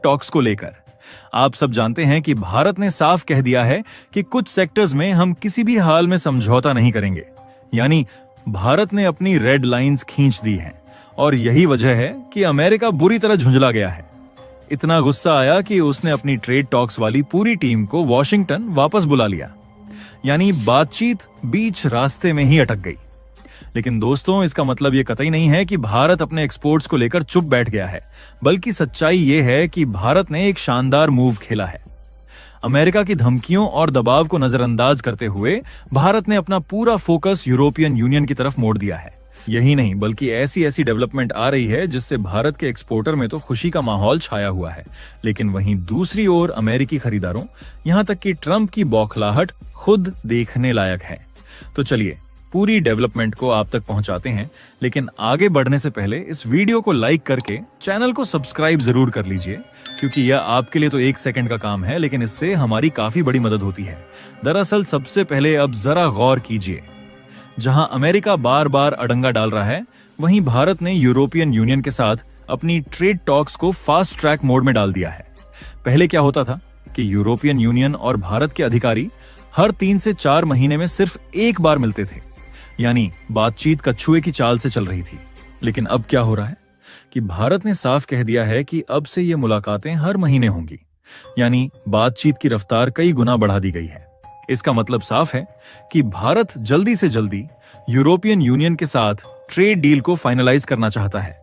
Talks को लेकर। आप सब जानते हैं कि भारत ने साफ कह दिया है कि कुछ सेक्टर्स में हम किसी भी हाल में समझौता नहीं करेंगे। यानी भारत ने अपनी रेड लाइंस खींच दी हैं और यही वजह है कि अमेरिका बुरी तरह झुंझला गया है। इतना गुस्सा आया कि उसने अपनी ट्रेड टॉक्स वाली पूरी टीम को वॉशिंगटन वापस बुला लिया। यानी बातचीत बीच रास्ते में ही अटक गई। लेकिन दोस्तों, इसका मतलब ये कतई नहीं है कि भारत अपने एक्सपोर्ट्स को लेकर चुप बैठ गया है, बल्कि सच्चाई ये है कि भारत ने एक शानदार मूव खेला है। अमेरिका की धमकियों और दबाव को नजरअंदाज करते हुए भारत ने अपना पूरा फोकस यूरोपियन यूनियन की तरफ मोड़ दिया है। यही नहीं, बल्कि ऐसी ऐसी डेवलपमेंट आ रही है जिससे भारत के एक्सपोर्टर में तो खुशी का माहौल छाया हुआ है, लेकिन वहीं दूसरी ओर अमेरिकी खरीदारों, यहां तक कि ट्रंप की बौखलाहट खुद देखने लायक है। तो चलिए पूरी डेवलपमेंट को आप तक पहुंचाते हैं, लेकिन आगे बढ़ने से पहले इस वीडियो को लाइक करके चैनल को सब्सक्राइब जरूर कर लीजिए, क्योंकि यह आपके लिए तो 1 सेकंड का काम है, लेकिन इससे हमारी काफी बड़ी मदद होती है। दरअसल सबसे पहले अब जरा गौर कीजिए, जहां अमेरिका बार बार अड़ंगा डाल रहा है, वहीं भारत ने यूरोपियन यूनियन के साथ अपनी ट्रेड टॉक्स को फास्ट ट्रैक मोड में डाल दिया है। पहले क्या होता था कि यूरोपियन यूनियन और भारत के अधिकारी हर 3 से 4 महीने में सिर्फ एक बार मिलते थे, यानी बातचीत कछुए की चाल से चल रही थी। लेकिन अब क्या हो रहा है कि भारत ने साफ कह दिया है कि अब से ये मुलाकातें हर महीने होंगी, यानी बातचीत की रफ्तार कई गुना बढ़ा दी गई है। इसका मतलब साफ है कि भारत जल्दी से जल्दी यूरोपियन यूनियन के साथ ट्रेड डील को फाइनलाइज करना चाहता है।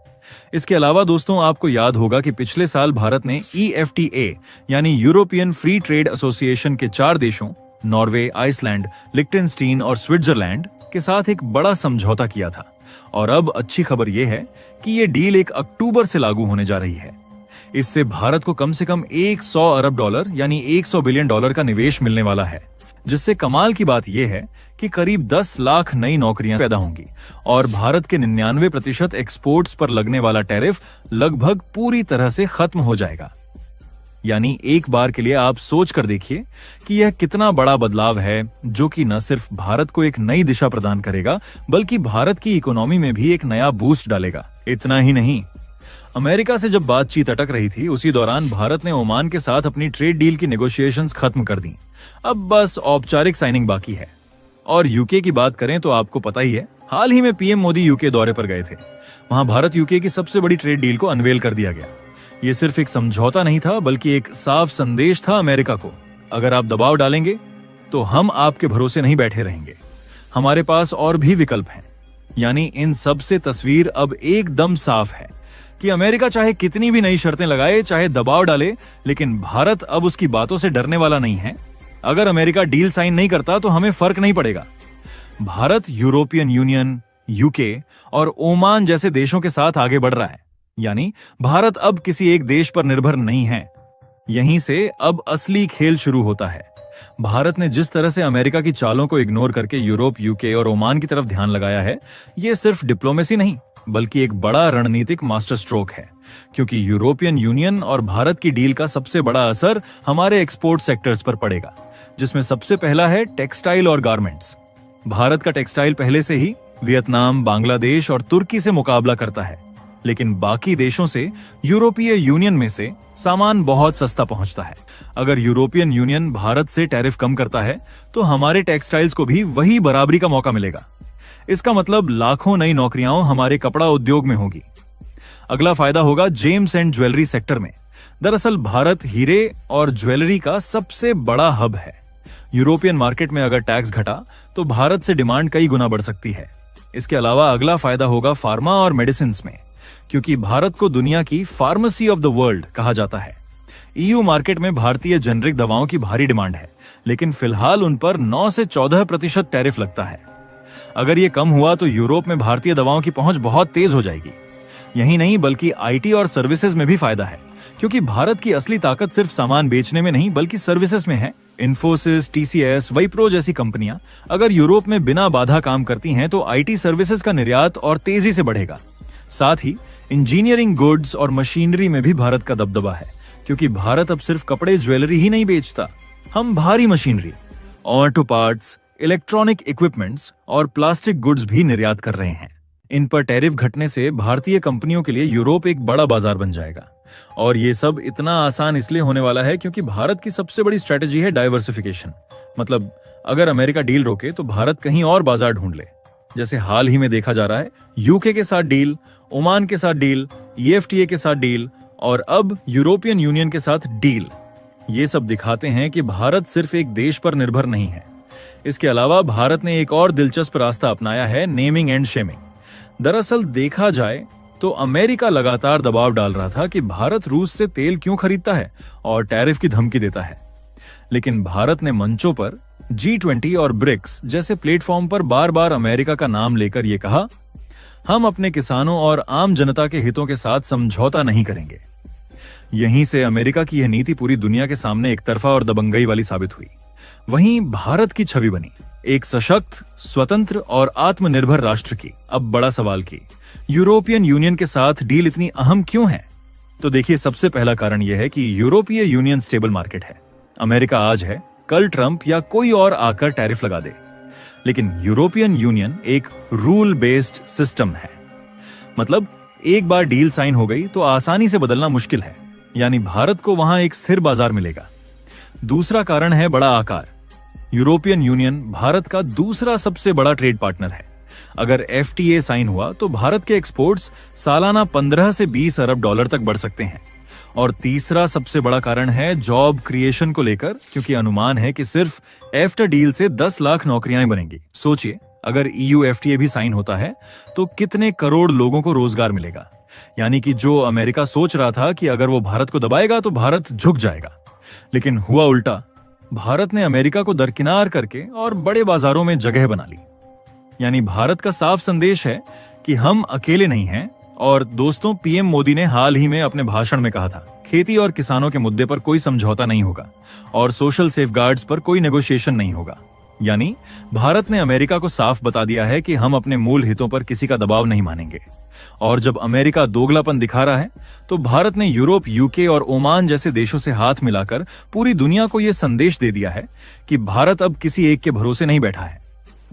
इसके अलावा दोस्तों, आपको याद होगा कि पिछले साल भारत ने EFTA यानी यूरोपियन फ्री ट्रेड एसोसिएशन के 4 देशों नॉर्वे, आइसलैंड, लिक्टेनस्टीन और स्विट्जरलैंड के साथ एक बड़ा समझौता किया था। और अब अच्छी खबर यह है कि यह डील 1 अक्टूबर से लागू होने जा रही है। इससे भारत को कम से कम $100 अरब यानी $100 बिलियन का निवेश मिलने वाला है, जिससे कमाल की बात यह है कि करीब 10 लाख नई नौकरियां पैदा होंगी और भारत के 99% एक्सपोर्ट्स पर लगने वाला टैरिफ लगभग पूरी तरह से खत्म हो जाएगा। यानी एक बार के लिए आप सोच कर देखिए कि यह कितना बड़ा बदलाव है, जो कि न सिर्फ भारत को एक नई दिशा प्रदान करेगा, बल्कि भारत की इकोनॉमी में भी एक नया बूस्ट डालेगा। इतना ही नहीं, अमेरिका से जब बातचीत अटक रही थी, उसी दौरान भारत ने ओमान के साथ अपनी ट्रेड डील की नेगोशिएशंस खत्म कर दी। अब बस औपचारिक साइनिंग बाकी है। और यूके की बात करें तो आपको पता ही है, हाल ही में पीएम मोदी यूके दौरे पर गए थे। वहां भारत यूके की सबसे बड़ी ट्रेड डील को अनवेल कर दिया गया। ये सिर्फ एक समझौता नहीं था, बल्कि एक साफ संदेश था अमेरिका को, अगर आप दबाव डालेंगे तो हम आपके भरोसे नहीं बैठे रहेंगे, हमारे पास और भी विकल्प हैं। यानी इन सब से तस्वीर अब एकदम साफ है कि अमेरिका चाहे कितनी भी नई शर्तें लगाए, चाहे दबाव डाले, लेकिन भारत अब उसकी बातों से डरने वाला नहीं है। अगर अमेरिका डील साइन नहीं करता तो हमें फर्क नहीं पड़ेगा। भारत यूरोपियन यूनियन, यूके और ओमान जैसे देशों के साथ आगे बढ़ रहा है। यानी भारत अब किसी एक देश पर निर्भर नहीं है। यहीं से अब असली खेल शुरू होता है। भारत ने जिस तरह से अमेरिका की चालों को इग्नोर करके यूरोप, यूके और ओमान की तरफ ध्यान लगाया है, यह सिर्फ डिप्लोमेसी नहीं, बल्कि एक बड़ा रणनीतिक मास्टर स्ट्रोक है। क्योंकि यूरोपियन यूनियन और भारत की डील का सबसे बड़ा असर हमारे एक्सपोर्ट सेक्टर्स पर पड़ेगा, जिसमें सबसे पहला है टेक्सटाइल और गारमेंट्स। भारत का टेक्सटाइल पहले से ही वियतनाम, बांग्लादेश और तुर्की से मुकाबला करता है, लेकिन बाकी देशों से यूरोपीय यूनियन में से सामान बहुत सस्ता पहुंचता है। अगर यूरोपियन यूनियन भारत से टैरिफ कम करता है तो हमारे टेक्सटाइल्स को भी वही बराबरी का मौका मिलेगा। इसका मतलब लाखों नई नौकरियां हमारे कपड़ा उद्योग में होगी। अगला फायदा होगा जेम्स एंड ज्वेलरी सेक्टर में। दरअसल भारत हीरे और ज्वेलरी का सबसे बड़ा हब है। यूरोपियन मार्केट में अगर टैक्स घटा तो भारत से डिमांड कई गुना बढ़ सकती है। इसके अलावा अगला फायदा होगा फार्मा और मेडिसिन में, क्योंकि भारत को दुनिया की फार्मेसी ऑफ द वर्ल्ड कहा जाता है। EU मार्केट में भारतीय जेनरिक दवाओं की भारी डिमांड है, लेकिन फिलहाल उन पर 9 से 14% टैरिफ लगता है। अगर ये कम हुआ तो यूरोप में भारतीय दवाओं की पहुंच बहुत तेज हो जाएगी। यही नहीं, बल्कि IT और सर्विसेज में भी फायदा है, क्योंकि भारत की असली ताकत सिर्फ सामान बेचने में नहीं, बल्कि सर्विसेज में है। इन्फोसिस, TCS, विप्रो जैसी कंपनियां अगर यूरोप में बिना बाधा काम करती हैं तो IT सर्विसेज का निर्यात और तेजी से बढ़ेगा। साथ ही इंजीनियरिंग गुड्स और मशीनरी में भी भारत का दबदबा है, क्योंकि भारत अब सिर्फ कपड़े, ज्वेलरी ही नहीं बेचता। हम भारी machinery, auto parts, electronic equipments और प्लास्टिक गुड्स भी निर्यात कर रहे हैं। इन पर टैरिफ घटने से भारतीय कंपनियों के लिए यूरोप एक बड़ा बाजार बन जाएगा। और ये सब इतना आसान इसलिए होने वाला है क्योंकि भारत की सबसे बड़ी स्ट्रेटेजी है डाइवर्सिफिकेशन। मतलब अगर अमेरिका डील रोके तो भारत कहीं और बाजार ढूंढ ले। जैसे हाल ही में देखा जा रहा है, यूके के साथ डील, ओमान के साथ डील, EFTA के साथ डील और अब यूरोपियन यूनियन के साथ डील। ये सब दिखाते हैं कि भारत सिर्फ एक देश पर निर्भर नहीं है। इसके अलावा भारत ने एक और दिलचस्प रास्ता अपनाया है, नेमिंग एंड शेमिंग। दरअसल देखा जाए तो अमेरिका लगातार दबाव डाल रहा था कि भारत रूस से तेल क्यों खरीदता है और टैरिफ की धमकी देता है। लेकिन भारत ने मंचों पर G20 और ब्रिक्स जैसे प्लेटफॉर्म पर बार बार अमेरिका का नाम लेकर यह कहा, हम अपने किसानों और आम जनता के हितों के साथ समझौता नहीं करेंगे। यहीं से अमेरिका की यह नीति पूरी दुनिया के सामने एक तरफा और दबंगई वाली साबित हुई। वहीं भारत की छवि बनी एक सशक्त, स्वतंत्र और आत्मनिर्भर राष्ट्र की। अब बड़ा सवाल कि यूरोपियन यूनियन के साथ डील इतनी अहम क्यों है? तो देखिए, सबसे पहला कारण यह है कि यूरोपीय यूनियन स्टेबल मार्केट है। अमेरिका आज है, कल ट्रंप या कोई और आकर टैरिफ लगा दे। लेकिन यूरोपियन यूनियन एक रूल बेस्ड सिस्टम है। मतलब एक बार डील साइन हो गई तो आसानी से बदलना मुश्किल है, यानी भारत को वहां एक स्थिर बाजार मिलेगा। दूसरा कारण है बड़ा आकार। यूरोपियन यूनियन भारत का दूसरा सबसे बड़ा ट्रेड पार्टनर है। अगर FTA साइन हुआ तो भारत के एक्सपोर्ट्स सालाना 15 से 20 अरब डॉलर तक बढ़ सकते हैं। और तीसरा सबसे बड़ा कारण है जॉब क्रिएशन को लेकर, क्योंकि अनुमान है कि सिर्फ EFTA डील से 10 लाख नौकरियां बनेंगी। सोचिए, अगर EU FTA भी साइन होता है तो कितने करोड़ लोगों को रोजगार मिलेगा। यानी कि जो अमेरिका सोच रहा था कि अगर वो भारत को दबाएगा तो भारत झुक जाएगा, लेकिन हुआ उल्टा। भारत ने अमेरिका को दरकिनार करके और बड़े बाजारों में जगह बना ली। यानी भारत का साफ संदेश है कि हम अकेले नहीं हैं। और दोस्तों, PM मोदी ने हाल ही में अपने भाषण में कहा था, खेती और किसानों के मुद्दे पर कोई समझौता नहीं होगा और सोशल सेफगार्ड्स पर कोई नेगोशिएशन नहीं होगा। यानी भारत ने अमेरिका को साफ बता दिया है कि हम अपने मूल हितों पर किसी का दबाव नहीं मानेंगे। और जब अमेरिका दोगलापन दिखा रहा है तो भारत ने यूरोप, UK और ओमान जैसे देशों से हाथ मिलाकर पूरी दुनिया को यह संदेश दे दिया है कि भारत अब किसी एक के भरोसे नहीं बैठा है।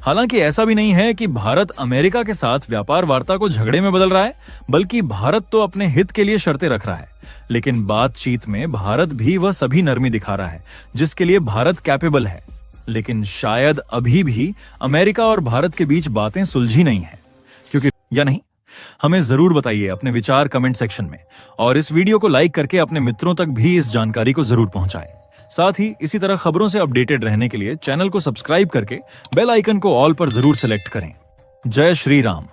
हालांकि ऐसा भी नहीं है कि भारत अमेरिका के साथ व्यापार वार्ता को झगड़े में बदल रहा है, बल्कि भारत तो अपने हित के लिए शर्तें रख रहा है। लेकिन बातचीत में भारत भी वह सभी नरमी दिखा रहा है जिसके लिए भारत कैपेबल है। लेकिन शायद अभी भी अमेरिका और भारत के बीच बातें सुलझी नहीं है, क्योंकि या नहीं? हमें जरूर बताइए अपने विचार कमेंट सेक्शन में, और इस वीडियो को लाइक करके अपने मित्रों तक भी इस जानकारी को जरूर पहुंचाएं। साथ ही इसी तरह खबरों से अपडेटेड रहने के लिए चैनल को सब्सक्राइब करके बेल आइकन को ऑल पर जरूर सेलेक्ट करें। जय श्री राम।